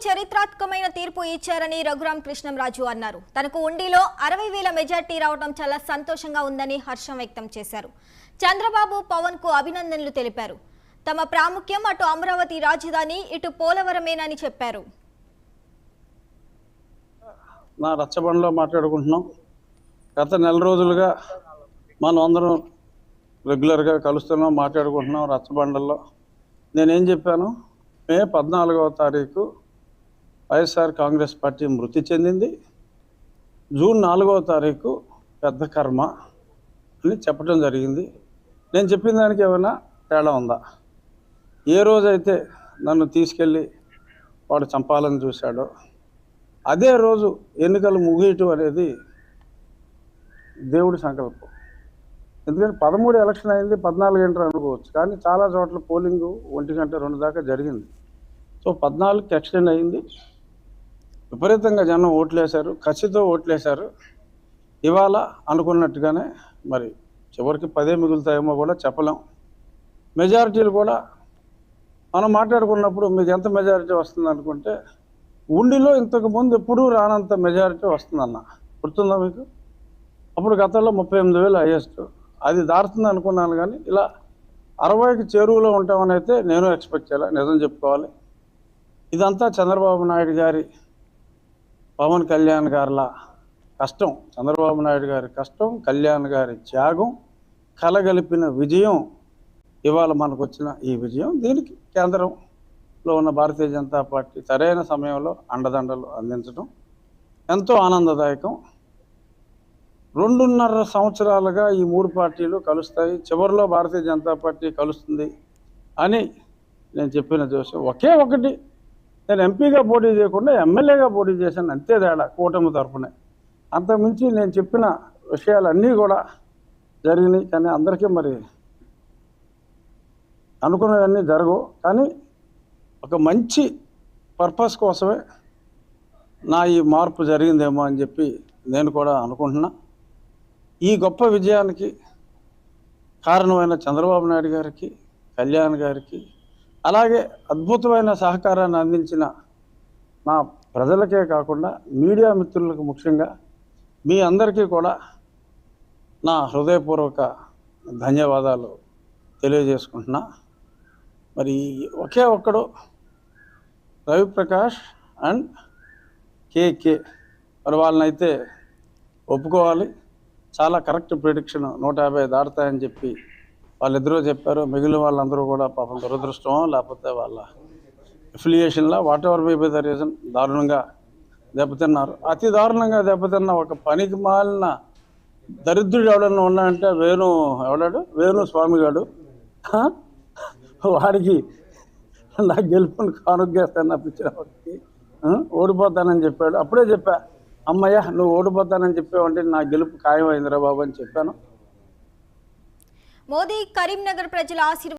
చరిత్రాత్మకమైన తీర్పు ఇచ్చారని రఘురామ్ కృష్ణంరాజు అన్నారు. తనకు ఉండిలో 60,000 మెజార్టీ రావడం చాలా సంతోషంగా ఉందని హర్షం వ్యక్తం చేశారు. చంద్రబాబు పవన్ కు అభినందనలు తెలిపారు. తమ ప్రాముఖ్యం అటు అమరావతి రాజధాని ఇటు పోలవరమేనని చెప్పారు. నా రచ్చబండలో మాట్లాడుకుంటున్నాం. గత నెల రోజులుగా మనం అందరం రెగ్యులర్గా కలుస్తున్నాం, మాట్లాడుకుంటున్నాం రచ్చబండల్లో. నేనేం చెప్పాను, మే 14వ తారీఖు వైఎస్ఆర్ కాంగ్రెస్ పార్టీ మృతి చెందింది, జూన్ 4వ తారీఖు పెద్ద కర్మ అని చెప్పడం జరిగింది. నేను చెప్పిన దానికి ఏమైనా తేడా ఉందా? ఏ రోజైతే నన్ను తీసుకెళ్ళి వాడు చంపాలని చూశాడో అదే రోజు ఎన్నికలు ముగియటం అనేది దేవుడి సంకల్పం. ఎందుకంటే 13 ఎలక్షన్ అయింది, 14 గంటలు అనుకోవచ్చు, కానీ చాలా చోట్ల పోలింగ్ 1 గంట 2 దాకా జరిగింది. సో 14కి ఎక్స్టెండ్ అయింది. విపరీతంగా జనం ఓట్లేశారు, కసితో ఓట్లేశారు. ఇవాళ అనుకున్నట్టుగానే మరి చివరికి 10 మిగులుతాయేమో కూడా చెప్పలేం. మెజారిటీలు కూడా మనం మాట్లాడుకున్నప్పుడు మీకు ఎంత మెజారిటీ వస్తుంది అనుకుంటే, ఉండిలో ఇంతకుముందు ఎప్పుడూ రానంత మెజారిటీ వస్తుందన్న, గుర్తుందా మీకు? అప్పుడు గతంలో 38,000 హైయెస్ట్, అది దాటుతుంది అనుకున్నాను. కానీ ఇలా 60కి చేరువలో ఉంటామని అయితే నేను ఎక్స్పెక్ట్ చేయాలి, నిజం చెప్పుకోవాలి. ఇదంతా చంద్రబాబు నాయుడు గారి, పవన్ కళ్యాణ్ గారిలా కష్టం, చంద్రబాబు నాయుడు గారి కష్టం, కళ్యాణ్ గారి త్యాగం కలగలిపిన విజయం. ఇవాళ మనకు వచ్చిన ఈ విజయం, దీనికి కేంద్రంలో ఉన్న భారతీయ జనతా పార్టీ సరైన సమయంలో అండదండలు అందించడం ఎంతో ఆనందదాయకం. 2.5 సంవత్సరాలుగా ఈ 3 పార్టీలు కలుస్తాయి, చివరిలో భారతీయ జనతా పార్టీ కలుస్తుంది అని నేను చెప్పిన జోషం ఒకే ఒకటి, నేను ఎంపీగా పోటీ చేయకుండా ఎమ్మెల్యేగా పోటీ చేశాను, అంతే తేడా కూటమి తరఫునే. అంతకుమించి నేను చెప్పిన విషయాలన్నీ కూడా జరిగినాయి. కానీ అందరికీ మరి అనుకున్నవన్నీ జరగవు. కానీ ఒక మంచి పర్పస్ కోసమే నా ఈ మార్పు జరిగిందేమో అని చెప్పి నేను కూడా అనుకుంటున్నా. ఈ గొప్ప విజయానికి కారణమైన చంద్రబాబు నాయుడు గారికి, కళ్యాణ్ గారికి, అలాగే అద్భుతమైన సహకారాన్ని అందించిన నా ప్రజలకే కాకుండా మీడియా మిత్రులకు, ముఖ్యంగా మీ అందరికీ కూడా నా హృదయపూర్వక ధన్యవాదాలు తెలియజేసుకుంటున్నా. మరి ఒకే ఒక్కడు రవిప్రకాష్ అండ్ కేకే, మరి వాళ్ళనైతే ఒప్పుకోవాలి. చాలా కరెక్ట్ ప్రిడిక్షన్, 150 దాటుతాయని చెప్పి వాళ్ళిద్దరూ చెప్పారు. మిగిలిన వాళ్ళందరూ కూడా పాపం దురదృష్టమో లేకపోతే వాళ్ళ అఫిలియేషన్లో whatever may be the reason దారుణంగా దెబ్బతిన్నారు. అతి దారుణంగా దెబ్బతిన్న ఒక పనికి మాలిన దరిద్రుడు ఎవడన్నా ఉన్నాడంటే వేణు స్వామి గారు. వాడికి నా గెలుపుని కానుగ్గేస్తాను అనిపించిన వాడికి ఓడిపోతానని చెప్పాడు. అప్పుడే చెప్పా, అమ్మయ్య నువ్వు ఓడిపోతానని చెప్పావంటే నా గెలుపు ఖాయమైందిరా బాబు అని చెప్పాను. మోదీ కరీంనగర్ ప్రజల ఆశీర్వాదం